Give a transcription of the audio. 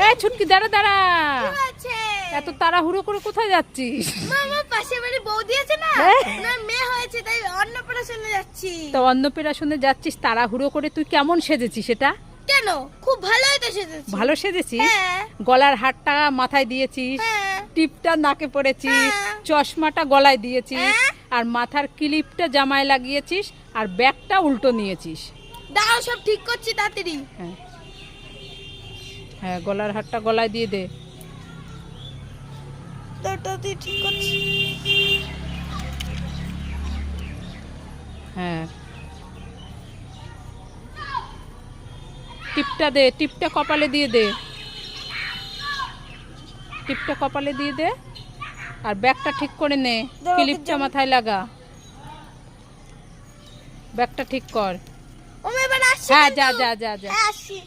এই ছুটকি দাঁড়া দাঁড়া, কি হয়েছে? এত তাড়াহুড়ো করে কোথায় যাচ্ছিস? মামা পাশে বাড়ি বৌদি আছে না, ওনার মেয়ে হয়েছে তাই অন্নপ্রাশনে যাচ্ছি। তো অন্নপ্রাশনে যাচ্ছিস তাড়াহুড়ো করে, তুই কেমন সেজেছিস এটা? কেন? খুব ভালোই তো সেজেছি। ভালো সেজেছিস? হ্যাঁ। গলার হারটা মাথায় দিয়েছিস, হ্যাঁ। টিপটা নাকে পরেছিস, হ্যাঁ। চশমাটা গলায় দিয়েছিস, হ্যাঁ। আর মাথার ক্লিপটা জামায় লাগিয়েছিস, আর ব্যাগটা উল্টো নিয়েছিস। দাঁড়াও সব ঠিক করছি তাড়াতাড়ি। হ্যাঁ হ্যাঁ, গলার হারটা গলায় দিয়ে দে। তাড়াতাড়ি ঠিক করছি। হ্যাঁ, টিপটা দে, টিপটা কপালে দিয়ে দে, টিপটা কপালে দিয়ে দে, আর ব্যাগটা ঠিক করে নে, ক্লিপটা মাথায় লাগা, ব্যাগটা ঠিক কর। ও এবার আসছি। হ্যাঁ, যা যা যা যা। হ্যাঁ, আসছি।